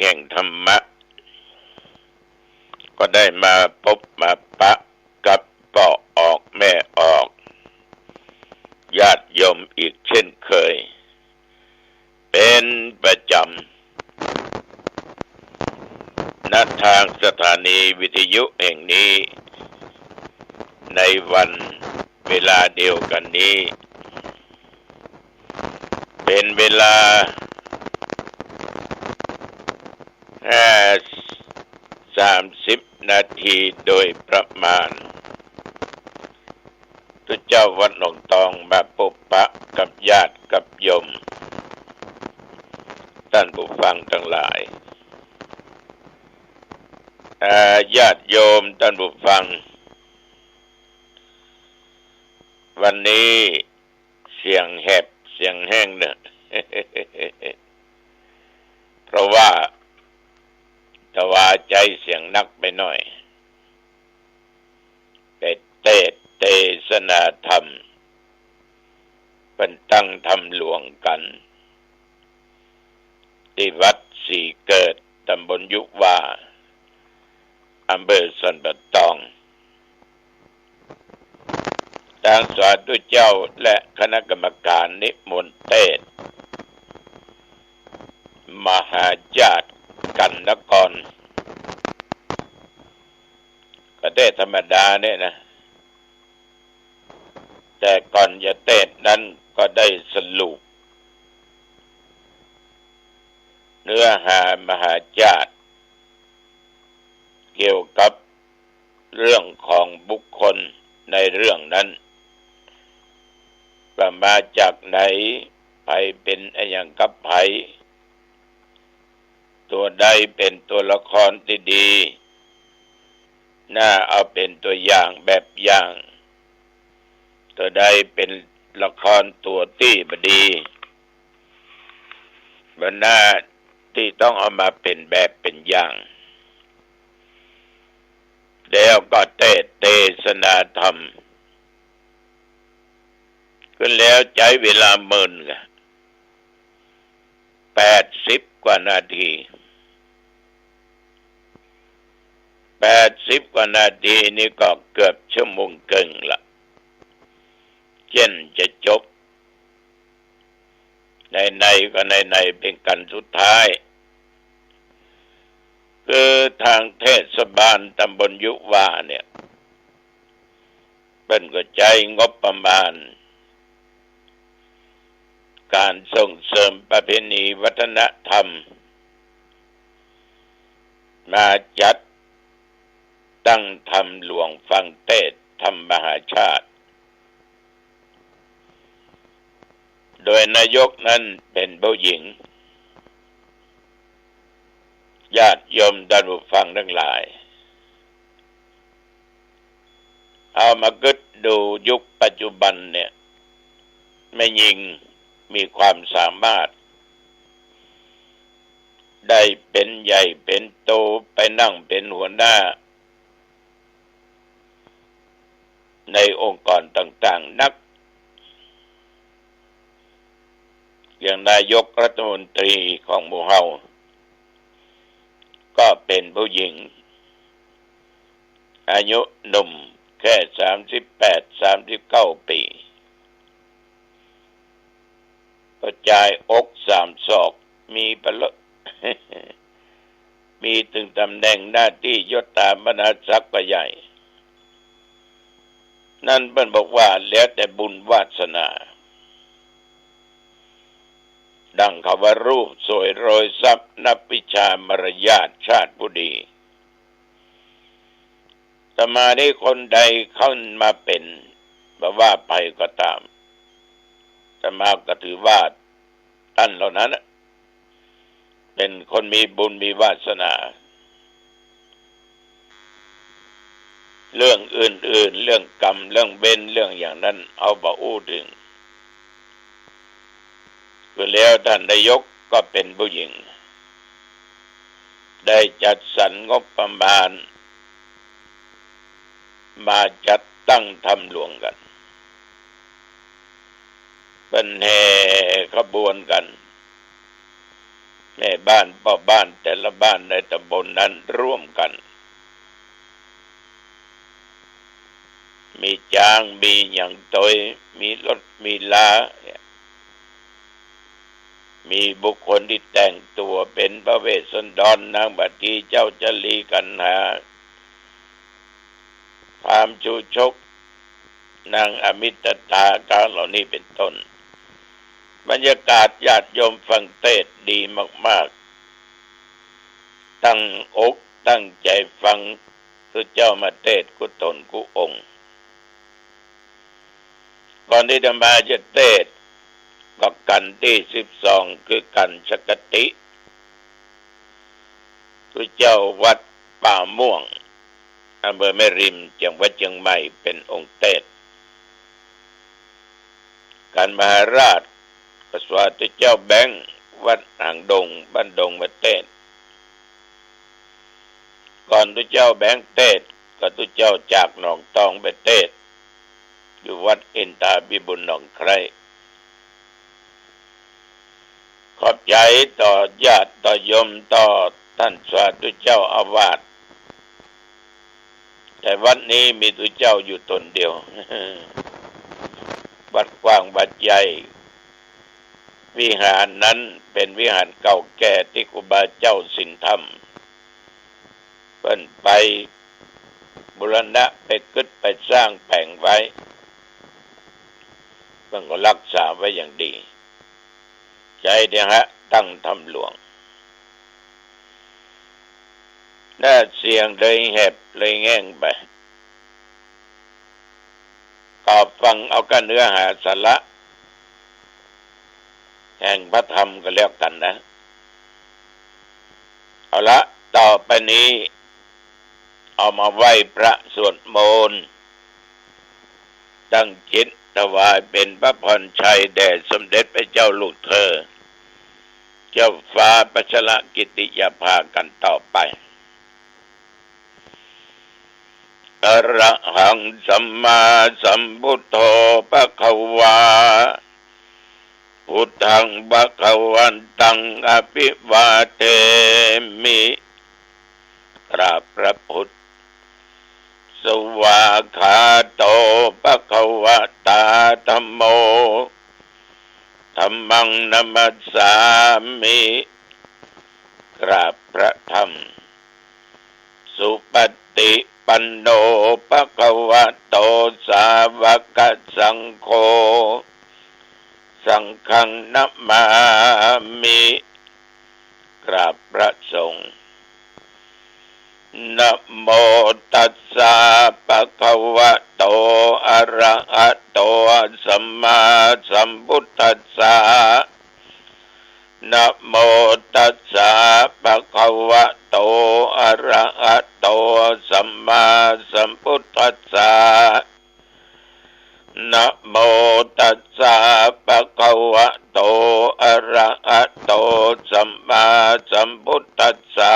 แห่งธรรมะก็ได้มาพบมาปะกับป่อออกแม่ออกญาติโยมอีกเช่นเคยเป็นประจำณทางสถานีวิทยุแห่งนี้ในวันเวลาเดียวกันนี้เป็นเวลา30 นาทีโดยประมาณทุกเจ้าวัดหนองตองมาพบปะกับญาติกับโยมท่านผู้ฟังทั้งหลายญาติโยมท่านผู้ฟังวันนี้เสียงแหบเสียงแห้งเนี่ย เพราะว่าตะวาใจเสียงนักไปหน่อยเทศนาธรรมเป็นตั้งธรรมหลวงกันที่วัดสี่เกิดตำบลยุวาอำเภอสันปะตองทางสาธุเจ้าและคณะกรรมการนิมนต์เทศมหาญาติกันนครก็เทศธรรมดาเนี่ยนะแต่ก่อนจะเทศนั้นก็ได้สรุปเนื้อหามหาญาติเกี่ยวกับเรื่องของบุคคลในเรื่องนั้นว่ามาจากไหนใครเป็นอย่างกับใครตัวใดเป็นตัวละครที่ดีน่าเอาเป็นตัวอย่างแบบอย่างตัวใดเป็นละครตัวที่บดีบรรณาที่ต้องเอามาเป็นแบบเป็นอย่างแล้วก็เทศนาธรรมก็แล้วใช้เวลาเมินกัน80 กว่านาที80 กว่านาทีนี่ก็เกือบชั่วโมงครึ่งละเช่นจะจบในก็ในเป็นกันสุดท้ายคือทางเทศบาลตำบลยุวาเนี่ยเป็นก็ใจงบประมาณการส่งเสริมประเพณีวัฒนธรรมมาจัดตั้งธรรมหลวงฟังเทศธรรมมหาชาติโดยนายกนั้นเป็นผู้หญิงญาติโยมท่านผู้ฟังทั้งหลายเอามาคิดดูยุคปัจจุบันเนี่ยแม่หญิงมีความสามารถได้เป็นใหญ่เป็นโตไปนั่งเป็นหัวหน้าในองค์กรต่างๆนักอย่างนายกรัฐมนตรีของหมู่เฮาก็เป็นผู้หญิงอายุหนุ่มแค่38-39 ปีกระจายอก3 ศอกมีมีถึงตำแหน่งหน้าที่ยศถาบรรดาศักดิ์ใหญ่นั่นเป็นบอกว่าแล้วแต่บุญวาสนาดังคำว่ารูปสวยโรยทรัพย์นับวิชามารยาทชาติผู้ดีแต่มาได้คนใดเข้ามาเป็นว่าไปก็ตามแต่มาก็ถือว่าท่านเหล่านั้นเป็นคนมีบุญมีวาสนาเรื่องอื่นๆเรื่องกรรมเรื่องเวรเรื่องอย่างนั้นเอาบ่อู้ถึงก็แล้วท่านนายกก็เป็นผู้หญิงได้จัดสรรงบประมาณมาจัดตั้งธรรมหลวงกันเป็นแห่ขบวนกัน แม่บ้านพ่อบ้านแต่ละบ้านในตำบลนั้นร่วมกันมีจางมีหยังตอยมีรถมีลามีบุคคลที่แต่งตัวเป็นพระเวสสันดรนางบัดดีเจ้าจลีกันหาพามชูชกนางอมิตตาการเหล่านี้เป็นต้นบรรยากาศญาติโยมฟังเทศน์ดีมากๆตั้งอกตั้งใจฟังพระเจ้ามาเทศน์กุตนกุองค์ก่อนที่จะมาจะเทศน์ก็กันที่12คือกันชกติพระเจ้าวัดป่าม่วงอำเภอแม่ริมจังหวัดเชียงใหม่เป็นองค์เทศน์กันมหาราชพระสวัสดิ์เจ้าแบงค์วัดหางดงบ้านดงมาเทศน์ก่อนตุเจ้าแบงค์เทศน์ก็ตุเจ้าจากหนองตองไปเทศน์อยู่วัดอินทาภิบุญหนองไคร้ขอบใจต่อญาติต่อโยมต่อท่านสาธุเจ้าอาวาสแต่วัดนี้มีตุเจ้าอยู่ตนเดียว วัดกว้างวัดใหญ่วิหารนั้นเป็นวิหารเก่าแก่ที่ครูบาเจ้าสินธรรมเพิ่นไปบูรณะไปกึศไปสร้างแผงไว้เพิ่นก็รักษาไว้อย่างดีใจเดียวฮะตั้งทำหลวงน่าเสียงเลยแหบเลยแง่งไปก็ฟังเอากันเนื้อหาสาระแห่งพระธรรมก็แล้วกันนะเอาละต่อไปนี้เอามาไหว้พระสวดมนต์ตั้งจิตถวายเป็นพระพรชัยแด่สมเด็จพระเจ้าลูกเธอเจ้าฟ้าพัชรกิติยาภากันต่อไปอรหังสัมมาสัมพุทโธภควาพุทธังภวันตังอภิวาเทมิกราบพระพุทธสวาคาโตภควตาธัมโมธัมมังนัมมัสสามิกราบพระธรรมสุปฏิปันโนภควโตสาวกสังโฆสังฆังนัมมามิกราบพระสงฆ์นะโมตัสสะภะคะวะโตอะระหะโตสัมมาสัมพุทธัสสะนะโมตัสสะภะคะวะโตอะระหะโตสัมมาสัมพุทธัสสะนะโมตัสสะภะคะวะโตอะระหะโตสัมมาสัมพุทธัสสะ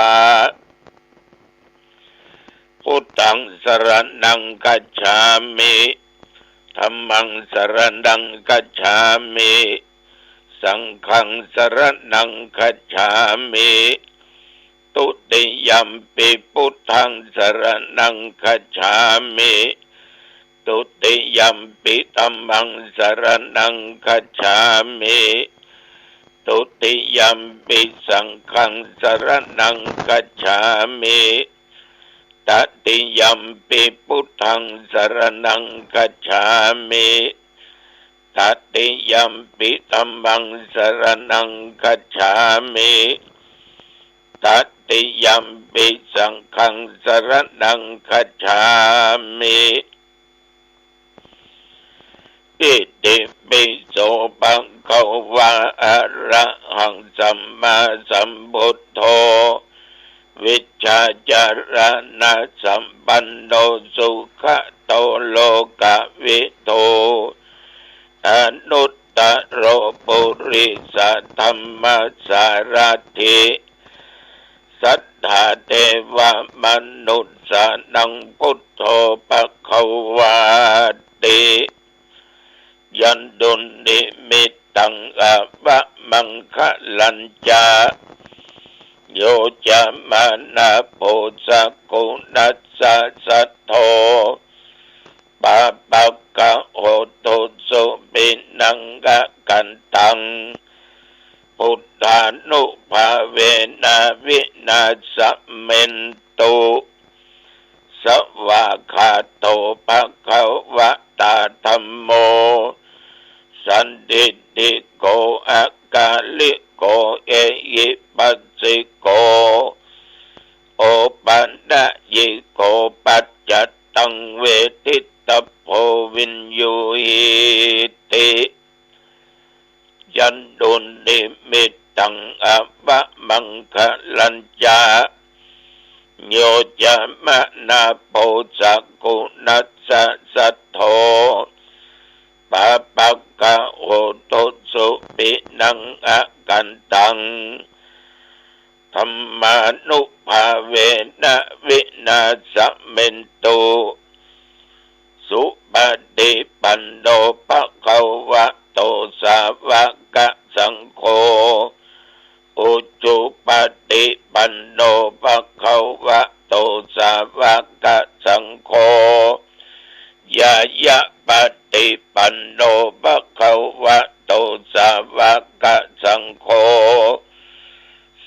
พุทธังสรณังคัจฉามิธัมมังสรณังคัจฉามิสังฆังสรณังคัจฉามิตุติยัมปิพุทธังสรณังคัจฉามิตุติยัมปิธัมมังสรณังคัจฉามิตุติยัมปิสังฆังสรณังคัจฉามิตติยัมปิพุทธังสรณังคัจฉามิตติยัมปิธัมมังสรณังคัจฉามิตติยัมปิสังฆังสรณังคัจฉามิอิติปิโสภะคะวะอะระหังสัมมาสัมพุทโธวิชชาจารณะสัมปันโนสุขโตโลกวิโตอนุตตโรปุริสธรรมสารถิสัทธาเทวมนุษย์สานังพุทโธภควาติยันดุลนิมิตตังอวะมังคะลัญจา โยจะมานาโพสกุนัสสะสัทโธปะปะกะโหตุสุปินังกะกันตังพุทธานุภาเวนะวินาสเมนตุสวากขาโตภะคะวะตาธัมโมสันติติโกอะกาลิโกเอหิปัสสิโกโอปันดะยิโกปัจจตังเวทิตโพวินยูหิติยันดุนนิมิตตังอะวะมังคลัญจาโยจะมะนาโพสกุนัสสะสัทโธปะปะกะโหตุสุปินังอะกันตังธัมมานุภาเวนะวินาสเมนตุสุปฏิปันโนภะคะวะโตสาวกสังโฆอุจุปฏิปันโนภะคะวะโตสาวกสังโฆยายะปฏิปันโนภะคะวะโตสาวกสังโฆ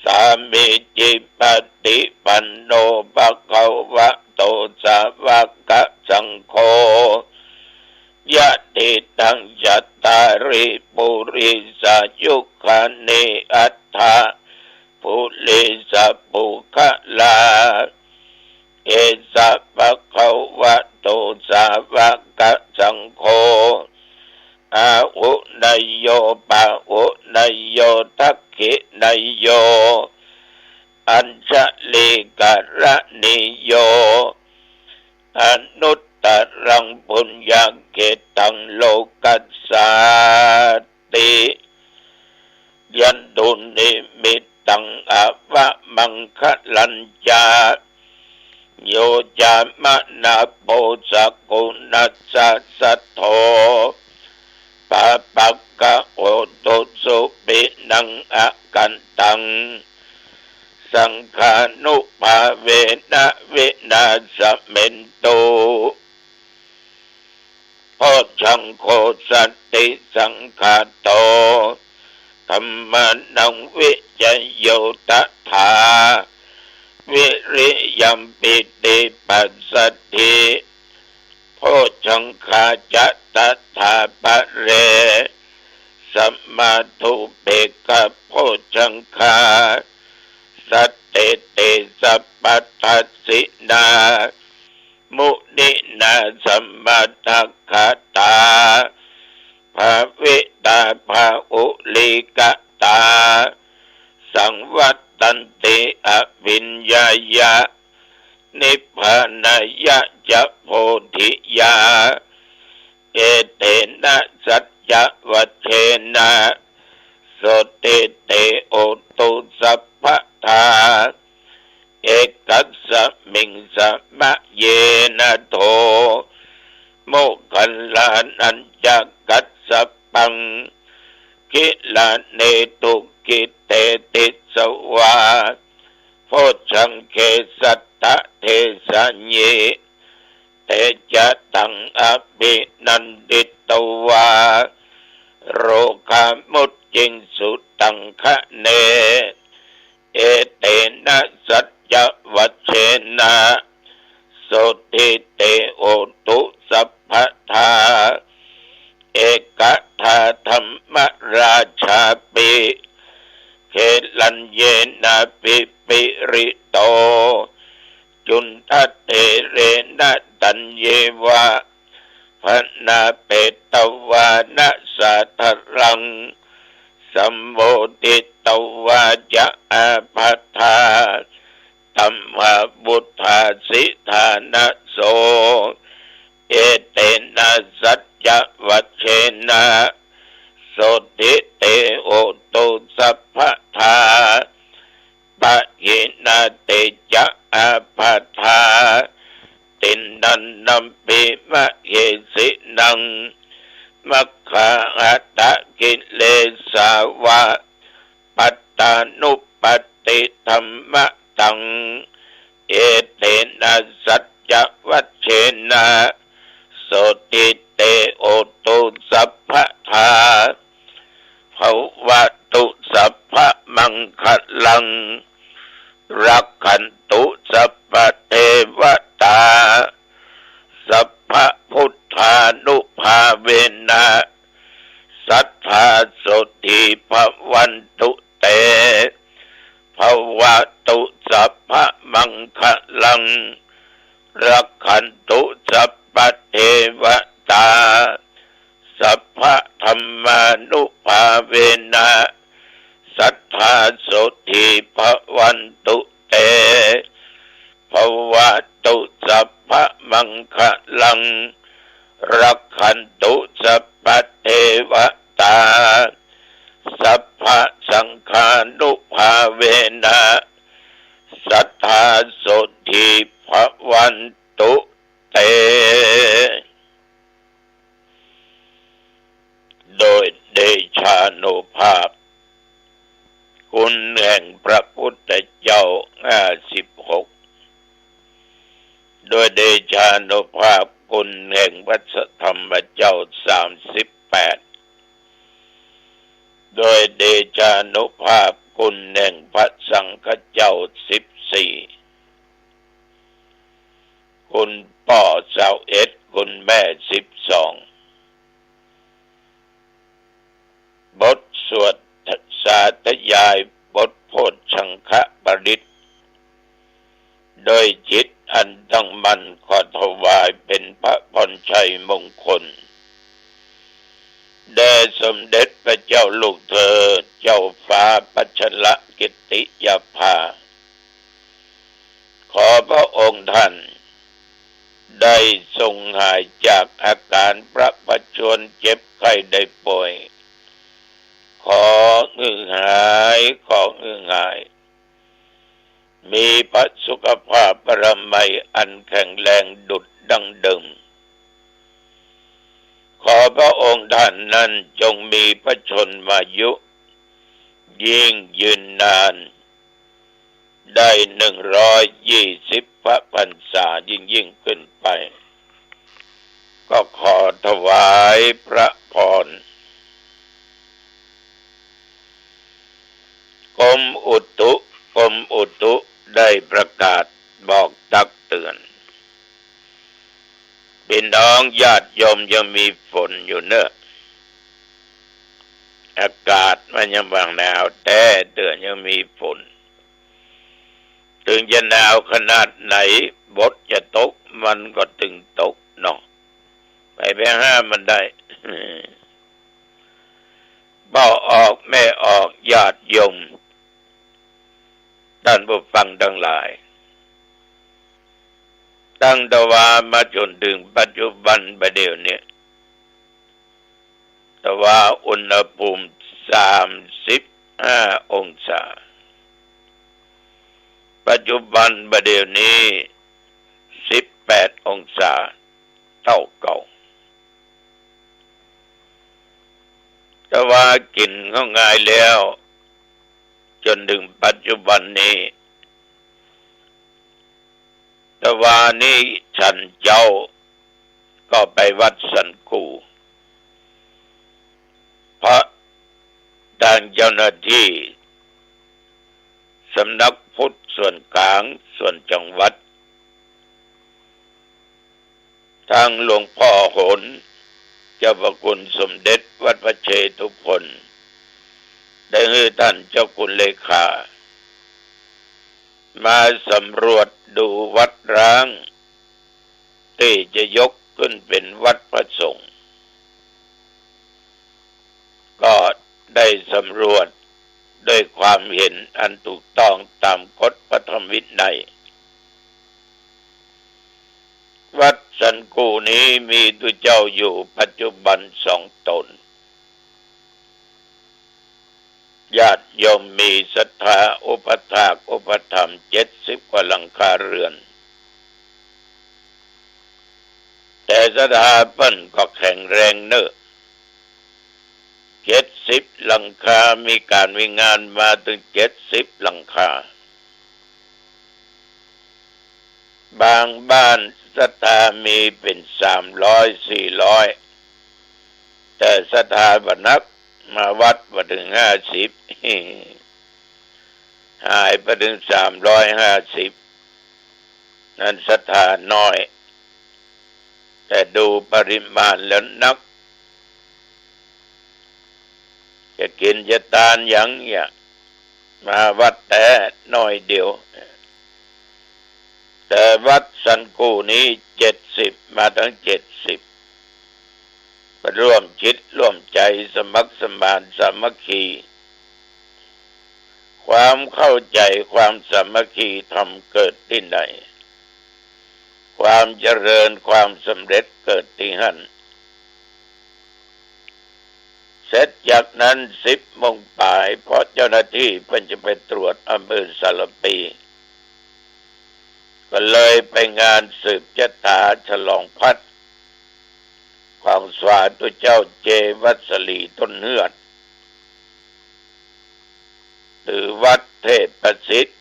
สามิจิปฏิปันโนภะคะวะโตสาวกสังโฆยะติตังยัตตาริปุริสายุคานิอัตถะปุริสปุคลาเอสะภะคะวะโตสาวกสังโฆอาหุนายโยปะหุนายโยทักขินายโยอัญชลิกะระนิโยอนุตตรังปุญญเกตังโลกัสสาติยันตุนิมิตตังอวะมังคลัญจาโยจามะนาโพสกุนัสสะสัทโธปะปะกะโหตุสุปินังอะกันตังสังฆานุภาเวนะวินาสเมนตุโพชังโคสัตติสังฆาโตธัมมานังวิจโยตถาวิริยัมปิติปัสสติโพชังคาจัตถาปะเรสัมมาทุเปกะโพชังคาสัตเตเตสัพพทัสสินามุนินาสัมมาทัคคตาภาวิตาภาอุลิกตาสังวัตตันติอวิญญายะนิพพานายะจะโพธิยาเอเตนะสัจจะวัชเชนะโสติเตโอตุสัพพทาเอกัสสมิงสมะเยนะโทโมคัลลานัญจะกัสสปังกิลาเนตุกิเตติสวาโพชังเคสัตตะเทสัญเยเตจะตังอภินันดิตวาโรคามุจจิงสุตังคะเนเอเตนะสัจจะวัชเชนะโสติเตโอตุสัพพทาเอกทาธรรมราชาปิเขลัญเยนะปิปิริโตจุนทัตเตเรนะตัญเยวะพนาเปตวานะสัทรังสัมโมติตวาจะอาภัทธาธัมมาบุทธาสิธานะโสเอเตนะสัจจะวัชเชนะโสติเตโอตุสัพพทาปะหินาเตจะอาภัทธาตินนันนัมปิมะเยสินังมัคคาอัตตะกิเลสาวะปัตตานุปปตติ ติธรรมะตังเอเตนะสัจจวัชเชนะโสติเตโอตุสัพพทาภวตุสัพพมังคลังรักขันตุสัพพเทวตาสัพพพุทธานุภาเวนะสัทธาโสติภวันตุเตภวตุสัพพมังคลังรักขันตุสัพพเทวตาสัพพธรรมานุภาเวนะสัทธาโสติภวันตุเตภวตุสัพพมังคลังรักขันตุสัพพเทวตาสัพพสังฆานุภาเวนะสัทธาโสติภวันตุเตโดยเดชานุภาพคุณแห่งพระพุทธเจ้า56โดยเดชานุภาพคุณแห่งพระธรรมเจ้า38โดยเดชานุภาพคุณแห่งพระสังฆเจ้า14คุณพ่อ21คุณแม่12บทสวดสาธยายบทโพชฌังคปริตโดยจิตอันตั้งมั่นขอถวายเป็นพระพรชัยมงคลแด่สมเด็จพระเจ้าลูกเธอเจ้าฟ้าพัชรกิติยาภาขอพระองค์ท่านได้ทรงหายจากอาการประชชนเจ็บไข้ได้ป่วยขอหายมีพระสุขภาพบารมีอันแข็งแรงดุจดังเดิมขอพระองค์ท่านนั้นจงมีพระชนมายุยิ่งยืนนานได้120 พระพรรษายิ่งขึ้นไปก็ขอถวายพระพรกรมอุตุได้ประกาศบอกตักเตือนพี่น้องญาติโยมยังมีฝนอยู่เนอะอากาศมันยังบางหนาวแต่เตือนยังมีฝนถึงจะหนาวขนาดไหนบทจะตกมันก็ถึงตกเนาะไปห้ามมันได้เบ้าออกแม่ออกญาติโยมท่านผู้ฟังทั้งหลายตั้งแต่ว่ามาจนถึงปัจจุบันประเดี๋ยวนี้แต่ว่าอุณหภูมิ35 องศาปัจจุบันประเดี๋ยวนี้18 องศาเท่าเก่าแต่ว่ากินเข้าง่ายแล้วจนถึงปัจจุบันนี้แต่ว่านี้ฉันเจ้าก็ไปวัดสันกูเพราะทางเจ้าหน้าที่สำนักพุทธส่วนกลางส่วนจังหวัดทางหลวงพ่อโหนเจ้าพระคุณสมเด็จวัดพระเชตุพนได้ให้ท่านเจ้าคุณเลขามาสำรวจดูวัดร้างที่จะยกขึ้นเป็นวัดประสงค์ก็ได้สำรวจด้วยความเห็นอันถูกต้องตามกฎพระธรรมวินัยวัดสันกูนี้มีตัวเจ้าอยู่ปัจจุบัน2 ตนญาติโยมมีศรัทธาอุปถากอุปถัมภ์70 กว่าหลังคาเรือนแต่ศรัทธาเปิ้นก็แข็งแรงเนอะ70 80 หลังคามีการมีงานมาถึง70 หลังคาบางบ้านศรัทธามีเป็น300 400แต่ศรัทธาบ่นักมาวัดมาถึง50หายไปถึง350นั่นศรัทธาน้อยแต่ดูปริมาณแล้วนักจะกินจะทานอย่างเนี่ยมาวัดแต่น้อยเดียวแต่วัดสันกูนี้70มาทั้ง70ร่วมจิตร่วมใจสมัครสมานสามัคคีความเข้าใจความสามัคคีทำเกิดที่ไหนความเจริญความสำเร็จเกิดที่นั่นเสร็จจากนั้น10 โมงบ่ายเพราะเจ้าหน้าที่เพิ่นจะไปตรวจอำเภอสารปีก็เลยไปงานสืบชะตาฉลองพัดของสวาตุเจ้าเจวัสลีต้นเฮือดหรือวัดเทพประสิทธิ์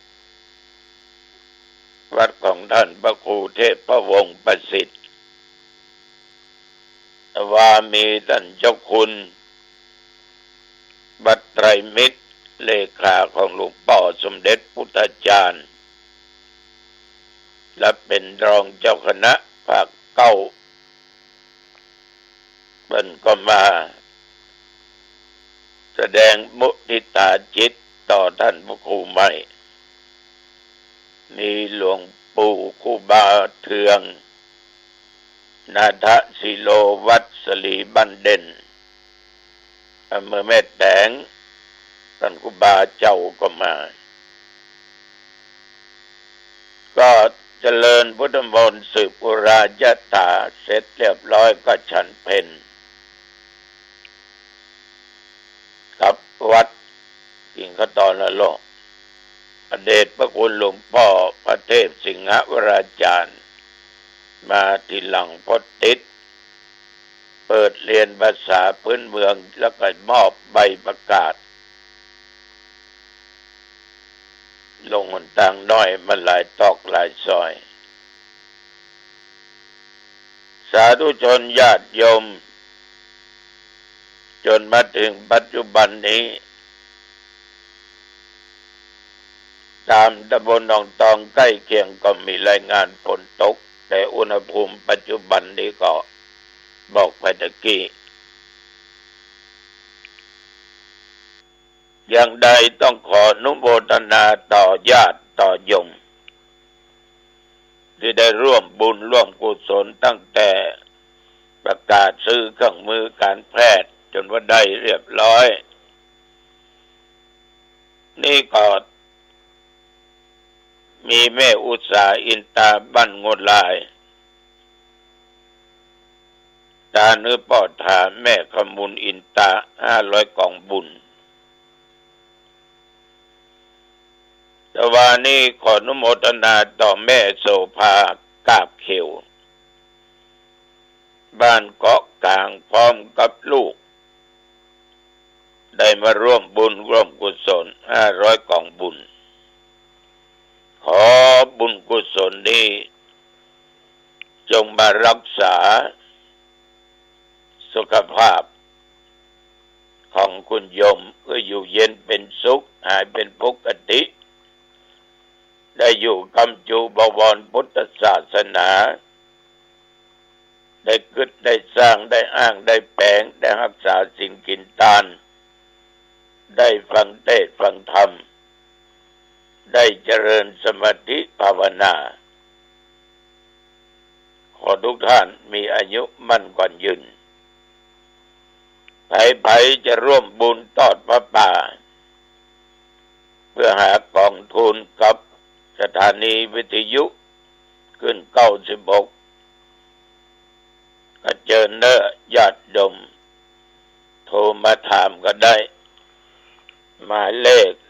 วัดของท่านพระครูเทพพระวงศ์ประสิทธิ์ว่ามีท่านเจ้าคุณบัตรไตรมิตรเลขาของหลวงพ่อสมเด็จพุทธจารย์และเป็นรองเจ้าคณะภาคเก้าเป็นก็มาแสดงมุทิตาจิตต่อท่านพระครูใหม่มีหลวงปู่ครูบาเทืองนาถศิโลวัดสลีบ้านเด่นอำเภอแม่แตงท่านครูบาเจ้าก็มาก็เจริญพุทธมนต์สืบปุราญาตาเสร็จเรียบร้อยก็ฉันเพลกับวัดกิ่งขตอนละโลกอเดชพระคุณหลวงพ่อพระเทพสิงหวราจารย์มาทีหลังพดติดเปิดเรียนภาษาพื้นเมืองแล้วก็มอบใบประกาศลงหนทางน้อยมันหลายตอกหลายซอยสาธุชนญาติโยมจนมาถึงปัจจุบันนี้ตามตำบลหนองตองใกล้เคียงก็มีรายงานฝนตกแต่อุณหภูมิปัจจุบันนี้ก็บอกไปตะกี้อย่างใดต้องขออนุโมทนาต่อญาติต่อโยมที่ได้ร่วมบุญร่วมกุศลตั้งแต่ประกาศซื้อเครื่องมือการแพทย์จนว่าได้เรียบร้อยนี่ก็มีแม่อุตสาอินตาบ้านงดลายตาเนื้อปอดถาแม่ขมุนอินตา500 กล่องบุญแต่ว่านี้ขออนุโมทนาต่อแม่โสภากาบเขียวบ้านเกาะกลางพร้อมกับลูกได้มาร่วมบุญร่วมกุศล500 กล่องบุญขอบุญกุศลนี้จงมารักษาสุขภาพของคุณโยมเพื่ออยู่เย็นเป็นสุขหายเป็นปกติได้อยู่กำจูบวรพุทธศาสนาได้กึศได้สร้างได้อ้างได้แปลงได้รักษาสิ่งกินทานได้ฟังเทศน์ฟังธรรมได้เจริญสมาธิภาวนาขอทุกท่านมีอายุมั่นขวัญยืนไผจะร่วมบุญทอดพระป่าเพื่อหากองทุนกับสถานีวิทยุขึ้น96ก็เจอเนอญาติโยมโทรมาถามก็ได้หมายเลข081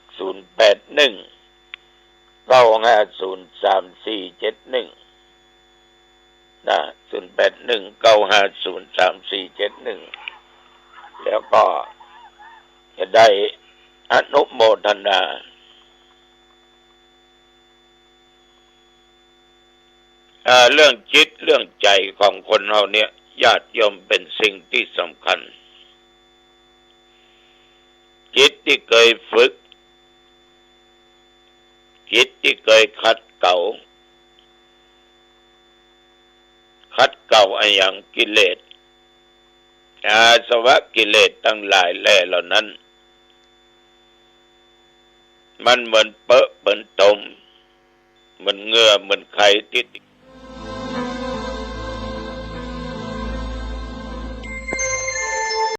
9503471นะ081 9503471แล้วก็ จะได้อนุโมทนาเรื่องจิตเรื่องใจของคนเราเนี่ยญาติโยมเป็นสิ่งที่สำคัญจิตที่เคยฝึกจิตที่เคยขัดเกลาอย่างกิเลสอาสวะกิเลสทั้งหลายแหล่เหล่านั้นมันเหมือนเปอะเหมือนตมเหมือนเหงื่อเหมือนไข่ที่